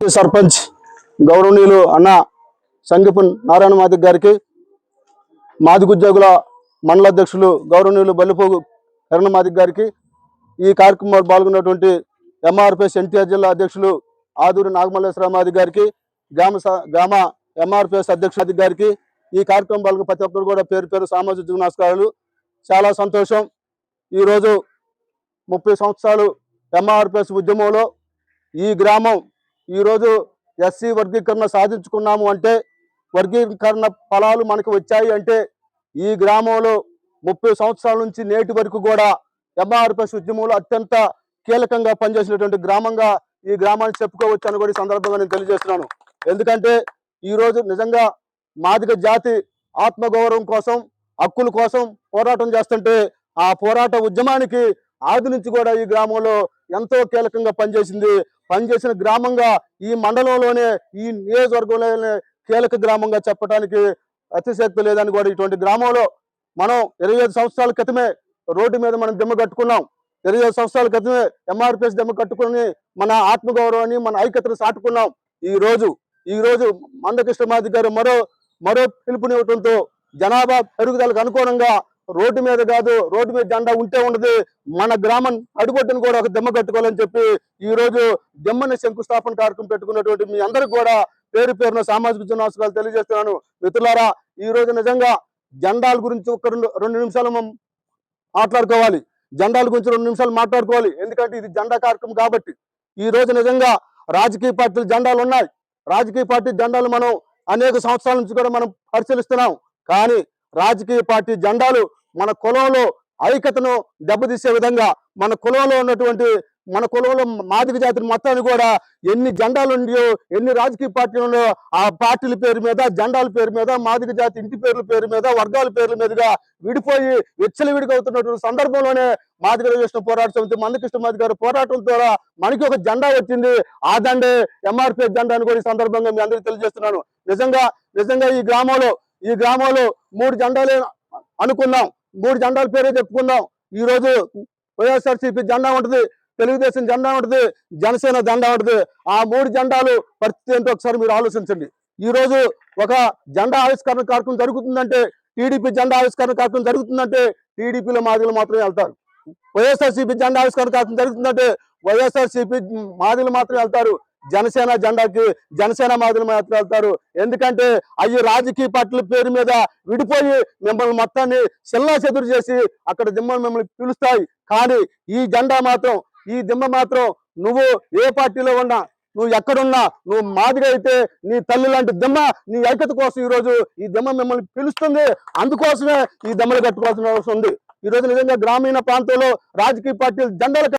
సర్పంచ్ గౌరవనీయులు అన్న సంగీపన్ నారాయణ మాదిక్ గారికి, మాదిగ ఉద్యోగుల మండల అధ్యక్షులు గౌరవనీయులు బల్లిపోగు కరుణ మాదిక్ గారికి, ఈ కార్యక్రమంలో పాల్గొన్నటువంటి ఎంఆర్పిఎస్ ఎన్టీఆర్ జిల్లా అధ్యక్షులు ఆదూరి నాగమల్లేశ్వర మాదిక్ గారికి, గ్రామ ఎంఆర్పిఎస్ అధ్యక్షుడు గారికి, ఈ కార్యక్రమం పాల్గొన్న ప్రతి ఒక్కరు కూడా పేరు పేరు సామాజిక నమస్కారాలు. చాలా సంతోషం. ఈరోజు 30 సంవత్సరాలు ఎంఆర్పిఎస్ ఉద్యమంలో ఈ గ్రామం ఈరోజు ఎస్సీ వర్గీకరణ సాధించుకున్నాము అంటే, వర్గీకరణ ఫలాలు మనకు వచ్చాయి అంటే, ఈ గ్రామంలో 30 సంవత్సరాల నుంచి నేటి వరకు కూడా ఎంఆర్పిఎస్ ఉద్యమంలో అత్యంత కీలకంగా పనిచేసినటువంటి గ్రామంగా ఈ గ్రామాన్ని చెప్పుకోవచ్చని కూడా ఈ సందర్భంగా నేను తెలియజేస్తున్నాను. ఎందుకంటే ఈరోజు నిజంగా మాదిగ జాతి ఆత్మగౌరవం కోసం, హక్కుల కోసం పోరాటం చేస్తుంటే, ఆ పోరాట ఉద్యమానికి ఆది నుంచి కూడా ఈ గ్రామంలో ఎంతో కీలకంగా పనిచేసిన గ్రామంగా ఈ మండలంలోనే, ఈ నియోజకవర్గంలోనే కీలక గ్రామంగా చెప్పడానికి అతిశక్తి లేదని కూడా ఇటువంటి గ్రామంలో మనం 25 సంవత్సరాల క్రితమే రోడ్డు మీద మనం దిమ్మ కట్టుకున్నాం. 25 సంవత్సరాల క్రితమే ఎంఆర్పిఎస్ దిమ్మ కట్టుకుని మన ఆత్మగౌరవాన్ని, మన ఐక్యతను సాటుకున్నాం. ఈ రోజు మందకృష్ణ మాదిక్ గారు మరో పిలుపునివ్వడంతో జనాభా పెరుగుదలకు అనుగుణంగా రోడ్డు మీద కాదు, రోడ్డు మీద జెండా ఉంటే ఉండదు, మన గ్రామం అడుగొట్టును కూడా ఒక దిమ్మ కట్టుకోవాలని చెప్పి ఈ రోజు దిమ్మని శంకుస్థాపన కార్యక్రమం పెట్టుకున్నటువంటి మీ అందరికి కూడా పేరు పేరున సామాజిక నమస్కారాలు తెలియజేస్తున్నాను. మిత్రులారా, ఈ రోజు నిజంగా జెండాల గురించి ఒక రెండు నిమిషాలు మనం మాట్లాడుకోవాలి. జెండాల గురించి 2 నిమిషాలు మాట్లాడుకోవాలి. ఎందుకంటే ఇది జెండా కార్యక్రమం కాబట్టి. ఈ రోజు నిజంగా రాజకీయ పార్టీల జెండాలు ఉన్నాయి. రాజకీయ పార్టీ జెండాలు మనం అనేక సంవత్సరాల నుంచి కూడా మనం పరిశీలిస్తున్నాం. కానీ రాజకీయ పార్టీ జెండాలు మన కులంలో ఐక్యతను దెబ్బతీసే విధంగా, మన కులంలో మాదిగ జాతిని మొత్తాన్ని కూడా ఎన్ని జెండాలు ఉన్నాయో, ఎన్ని రాజకీయ పార్టీలు ఉన్నాయో, ఆ పార్టీల పేరు మీద, జెండాల పేరు మీద, మాదిగ జాతి ఇంటి పేర్ల పేరు మీద, వర్గాల పేర్ల మీదుగా విడిపోయి విచ్చలవిడిగవుతున్నటువంటి సందర్భంలోనే మాదిగ రిజర్వేషన్ పోరాట సమితి మందకృష్ణ మాదిక్ గారి పోరాటం ద్వారా మనకి ఒక జెండా వచ్చింది. ఆ దండే ఎంఆర్పిఎస్ జెండా అని కూడా ఈ సందర్భంగా మీ అందరికీ తెలియజేస్తున్నాను. నిజంగా ఈ గ్రామంలో 3 జెండాలే అనుకున్నాం. 3 జెండాల పేరే చెప్పుకుందాం. ఈ రోజు వైఎస్ఆర్సీపీ జెండా ఉంటుంది, తెలుగుదేశం జెండా ఉంటుంది, జనసేన జెండా ఉంటుంది. ఆ 3 జెండాలు పరిస్థితి ఏంటో ఒకసారి మీరు ఆలోచించండి. ఈ రోజు ఒక జెండా ఆవిష్కరణ కార్యక్రమం జరుగుతుందంటే, టీడీపీ జెండా ఆవిష్కరణ కార్యక్రమం జరుగుతుందంటే టీడీపీలో మాదిగలు మాత్రమే వెళ్తారు. వైఎస్ఆర్సీపీ జెండా ఆవిష్కరణ కార్యక్రమం జరుగుతుందంటే వైఎస్ఆర్సీపీ మాదిగలు మాత్రమే వెళ్తారు. జనసేన జెండాకి జనసేన మాదిగలు మాత్రం వెళ్తారు. ఎందుకంటే అవి రాజకీయ పార్టీల పేరు మీద విడిపోయి మిమ్మల్ని మొత్తాన్ని చెల్లా చెదురు చేసి అక్కడ దిమ్మలు మిమ్మల్ని పిలుస్తాయి. కానీ ఈ దిమ్మ మాత్రం నువ్వు ఏ పార్టీలో ఉన్నా, నువ్వు ఎక్కడున్నా, నువ్వు మాదిరి అయితే నీ తల్లి లాంటి దిమ్మ నీ ఐక్యత కోసం ఈ రోజు ఈ దిమ్మ మిమ్మల్ని పిలుస్తుంది. అందుకోసమే ఈ దిమ్మలు కట్టుకోవాల్సిన అవసరం ఉంది. ఈ రోజు నిజంగా గ్రామీణ ప్రాంతంలో రాజకీయ పార్టీలు జెండాలు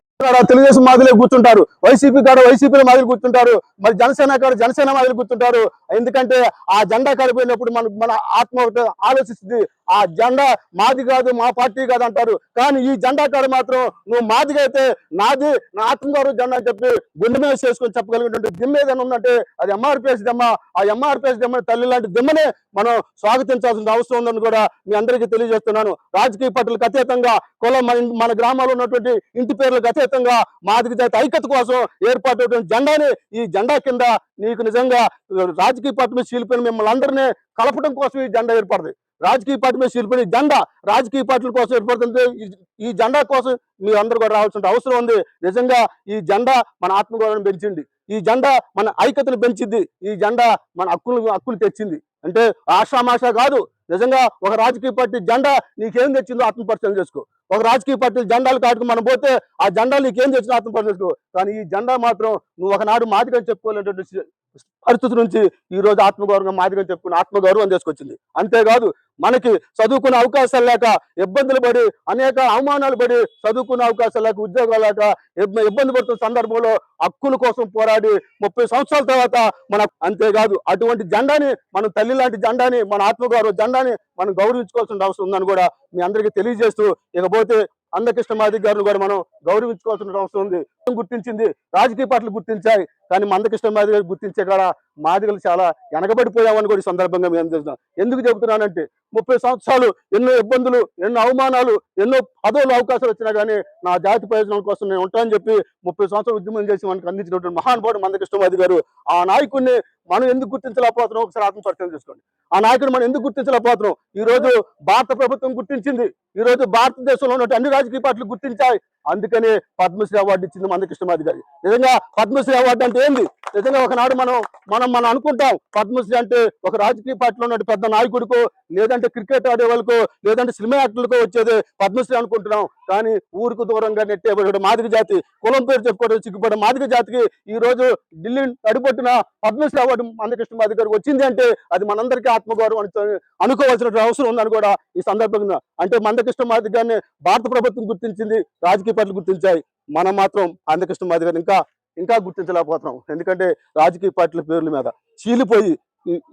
తెలుగుదేశం మాదిలే కూర్చుంటారు, వైసీపీ కాడ వైసీపీలో మాదిరి కూర్చుంటారు, మరి జనసేన కాడ జనసేన మాదిరి కూర్చుంటారు. ఎందుకంటే ఆ జెండా కాడిపోయినప్పుడు మన ఆత్మ ఆలోచిస్తుంది, ఆ జెండా మాది కాదు, మా పార్టీ కాదు అంటారు. కానీ ఈ జెండా కాడ మాత్రం నువ్వు మాదిగా అయితే నాది, నా ఆత్మగౌరవ జెండా అని చెప్పి గుండె మీద చేసుకొని చెప్పగలిగినటువంటి దిమ్మ ఏదైనా ఉందంటే అది ఎంఆర్పిఎస్ దిమ్మ. ఆ ఎంఆర్పిఎస్ దిమ్మ తల్లి లాంటి దిమ్మనే మనం స్వాగతించాల్సిన అవసరం ఉందని కూడా మీ అందరికీ తెలియజేస్తున్నాను. రాజకీయ పార్టీలకు అతీతంగా, కులం, మన గ్రామాల్లో ఉన్నటువంటి ఇంటి పేర్లకు అతీతంగా మాదిగ జాతి ఐక్యత కోసం ఏర్పాటు జెండాని, ఈ జెండా కింద నీకు నిజంగా రాజకీయ పార్టీ మీద శిల్పిని మిమ్మల్ని అందరినీ కలపడం కోసం ఈ జెండా ఏర్పడుతుంది. రాజకీయ పార్టీ మీద శిల్పిని జెండా రాజకీయ పార్టీల కోసం ఏర్పడుతుంది. ఈ జెండా కోసం మీ అందరూ కూడా రావాల్సిన అవసరం ఉంది. నిజంగా ఈ జెండా మన ఆత్మగౌరవం పెంచింది, ఈ జెండా మన ఐక్యతను పెంచింది, ఈ జెండా మన హక్కులు తెచ్చింది. అంటే ఆషామాషా కాదు. నిజంగా ఒక రాజకీయ పార్టీ జెండా నీకేం తెచ్చిందో ఆత్మపరిచయం చేసుకో. ఒక రాజకీయ పార్టీ జెండాలు కాటుకు మనం పోతే ఆ జెండాలు నీకేం తెచ్చిందో ఆత్మపరిచయం చేసుకో. కానీ ఈ జెండా మాత్రం నువ్వు ఒకనాడు మాదిగని చెప్పుకోలేనటువంటి పరిస్థితి నుంచి ఈ రోజు ఆత్మగౌరవం మాదిగని చెప్పుకుని ఆత్మగౌరవం చేసుకొచ్చింది. అంతేకాదు, మనకి చదువుకునే అవకాశాలు లేక ఇబ్బందులు పడి, అనేక అవమానాలు పడి, చదువుకునే అవకాశాలు లేక, ఉద్యోగాలు లేక ఇబ్బంది పడుతున్న సందర్భంలో హక్కుల కోసం పోరాడి 30 సంవత్సరాల తర్వాత అంతేకాదు అటువంటి జెండాని, మన తల్లి లాంటి జెండాని, మన ఆత్మగౌరవ జెండాని మనం గౌరవించుకోవాల్సిన అవసరం ఉందని కూడా మీ అందరికీ తెలియజేస్తూ, ఇకపోతే మందకృష్ణ మాదిక్ గారిని కూడా మనం గౌరవించుకోవాల్సిన అవసరం ఉంది. గుర్తించింది, రాజకీయ పార్టీలు గుర్తించాయి. కానీ మందకృష్ణ మాదిగ గారు గుర్తించే కాడ మాదిగలు చాలా వెనకబడిపోయామని కూడా ఈ సందర్భంగా మేము చెప్తున్నాం. ఎందుకు చెబుతున్నానంటే 30 సంవత్సరాలు ఎన్నో ఇబ్బందులు, ఎన్నో అవమానాలు, ఎన్నో పదవులు అవకాశాలు వచ్చినా కానీ నా జాతి ప్రయోజనం కోసం నేను ఉంటానని చెప్పి 30 సంవత్సరాలు ఉద్యమం చేసి మనకు అందించినటువంటి మహానుభావుడు మందకృష్ణ మాదిగ గారు. ఆ నాయకుడిని మనం ఎందుకు గుర్తించలేకపోతున్నాం ఒకసారి ఆత్మపరిశీలన చేసుకోండి. ఆ నాయకుడు మనం ఎందుకు గుర్తించలేకపోతున్నాం? ఈ రోజు భారత ప్రభుత్వం గుర్తించింది, ఈ రోజు భారతదేశంలో ఉన్న అన్ని రాజకీయ పార్టీలు గుర్తించాయి. అందుకనే పద్మశ్రీ అవార్డు ఇచ్చింది మందకృష్ణ మాదిగ గారికి. నిజంగా పద్మశ్రీ అవార్డు అంటే ఏంది? నిజంగా ఒకనాడు మనం అనుకుంటాం పద్మశ్రీ అంటే ఒక రాజకీయ పార్టీలో ఉన్న పెద్ద నాయకుడికో, లేదంటే క్రికెట్ ఆడే వాళ్ళకో, లేదంటే సినిమా యాక్టర్లకో వచ్చేది పద్మశ్రీ అనుకుంటున్నాం. కానీ ఊరుకు దూరంగా నెట్టేబడి మాదిగ జాతి, కులం పేరు చెప్పుకోవడం సిగ్గుపడే మాదిగ జాతికి ఈ రోజు ఢిల్లీ అడిపొట్టిన పద్మశ్రీ అవార్డు మందకృష్ణ మాదిగ గారికి వచ్చింది అంటే అది మనందరికీ ఆత్మగౌరవం అనుకోవాల్సిన అవసరం ఉందని కూడా ఈ సందర్భంగా. అంటే మందకృష్ణ మాదిగ గారిని భారత ప్రభుత్వం గుర్తించింది, రాజకీయ పార్టీలు గుర్తించాయి. మనం మాత్రం మందకృష్ణ మాదిగ గారిని ఇంకా గుర్తించలేకపోతున్నాం. ఎందుకంటే రాజకీయ పార్టీల పేర్ల మీద చీలిపోయి,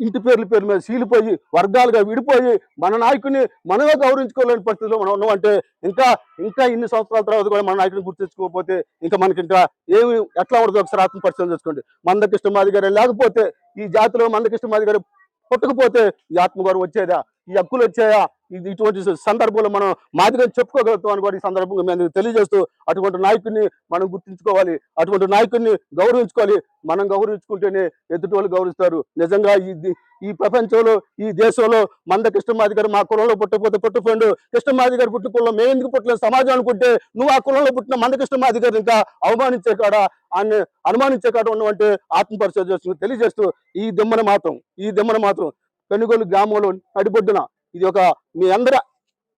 ఇంటి పేర్ల మీద చీలిపోయి, వర్గాలుగా విడిపోయి మన నాయకుడిని మనమే గౌరవించుకోలేని పరిస్థితిలో మనం ఉన్నామంటే ఇంకా ఇన్ని సంవత్సరాల తర్వాత కూడా మన నాయకుడిని గుర్తించుకోకపోతే ఇంకా మనకి ఏమి ఎట్లా ఉండదు ఒకసారి ఆత్మపరిశీలన చేసుకోండి. మందకృష్ణ మాదిగ గారు లేకపోతే, ఈ జాతిలో మందకృష్ణ మాదిగ గారు పుట్టకపోతే ఈ ఆత్మగౌరవం వచ్చేదా, ఈ హక్కులు వచ్చాయా? ఇటువంటి సందర్భంలో మనం మాదిగని చెప్పుకోగలుగుతాం అని కూడా ఈ సందర్భంగా మేము తెలియజేస్తూ, అటువంటి నాయకుడిని మనం గుర్తించుకోవాలి, అటువంటి నాయకుడిని గౌరవించుకోవాలి. మనం గౌరవించుకుంటేనే ఎదుటి వాళ్ళు గౌరవిస్తారు. నిజంగా ఈ ప్రపంచంలో, ఈ దేశంలో మందకృష్ణ మాదిగ గారు మా కులంలో పుట్టకపోతే పుట్టపోయిండు, కృష్ణ మాదిగ గారు పుట్టిన కులంలో మేము ఎందుకు పుట్టలేదు సమాజం అనుకుంటే, నువ్వు ఆ కులంలో పుట్టిన మందకృష్ణ మాదిగ గారు ఇంకా అవమానించే కాడ, ఆయన అనుమానించే కాడ ఉన్నవంటే ఆత్మపరిశోధన చేస్తూ తెలియజేస్తూ, ఈ దిమ్మన మాత్రం పెనుగోలు గ్రామంలో అడిబొడ్డున ఇది ఒక మీ అందరి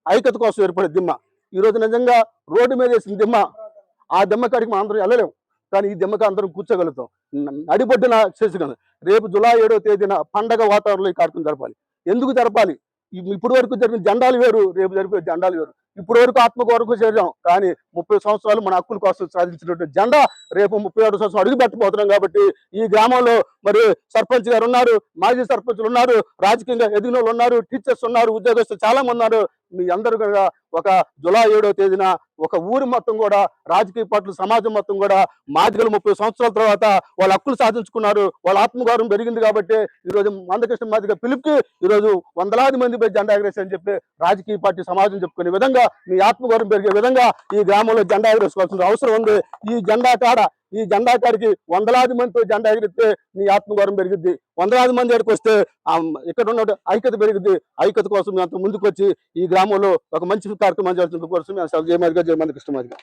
ఐక్యత కోసం ఏర్పడే దిమ్మ. ఈ రోజు నిజంగా రోడ్డు మీద వేసిన దిమ్మ, ఆ దిమ్మ కాడికి మనం అందరం వెళ్ళలేము, కానీ ఈ దిమ్మకి అందరం కూర్చోగలుగుతాం. అడిబొడ్డున చేసగలం. రేపు జూలై 7వ తేదీన పండగ వాతావరణంలో ఈ కార్యక్రమం జరపాలి. ఎందుకు జరపాలి? ఇప్పటి వరకు జరిగిన జెండాలు వేరు, రేపు జరిపే జెండాలు వేరు. ఇప్పటి వరకు ఆత్మగౌరవం చేసాం, కానీ 30 సంవత్సరాలు మన హక్కుల కోసం సాధించినటువంటి జెండా రేపు 37 సంవత్సరం అడుగు పెట్టబోతున్నాం. కాబట్టి ఈ గ్రామంలో మరి సర్పంచ్ గారు ఉన్నారు, మాజీ సర్పంచులు ఉన్నారు, రాజకీయంగా ఎదిగిన వాళ్ళు ఉన్నారు, టీచర్స్ ఉన్నారు, ఉద్యోగస్తులు చాలా మంది ఉన్నారు. మీ అందరూ కూడా ఒక జూలై 7వ తేదీన ఒక ఊరు మొత్తం కూడా, రాజకీయ పార్టీలు, సమాజం మొత్తం కూడా మాదిగలు 30 సంవత్సరాల తర్వాత వాళ్ళ హక్కులు సాధించుకున్నారు, వాళ్ళ ఆత్మగౌరవం పెరిగింది. కాబట్టి ఈరోజు మందకృష్ణ మాదిగ పిలుపుకి ఈరోజు వందలాది మంది పోయి జెండా ఎగరేసి చెప్పి రాజకీయ పార్టీ సమాజం చెప్పుకునే విధంగా, మీ ఆత్మగౌరవం పెరిగే విధంగా ఈ గ్రామంలో జెండా ఎగరేసుకోవాల్సిన అవసరం ఉంది. ఈ జెండా కాడికి వందలాది మందితో జెండా ఎగిరిస్తే నీ ఆత్మగౌరవం పెరిగిద్ది. వందలాది మంది ఎక్కడికి వస్తే ఇక్కడ ఉన్న ఐక్యత పెరిగిద్ది. ఐక్యత కోసం మేము అంత ముందుకు వచ్చి ఈ గ్రామంలో ఒక మంచి కార్యక్రమం జరుగుతున్న కోసం మేము జయ మందకృష్ణ మాదిగ.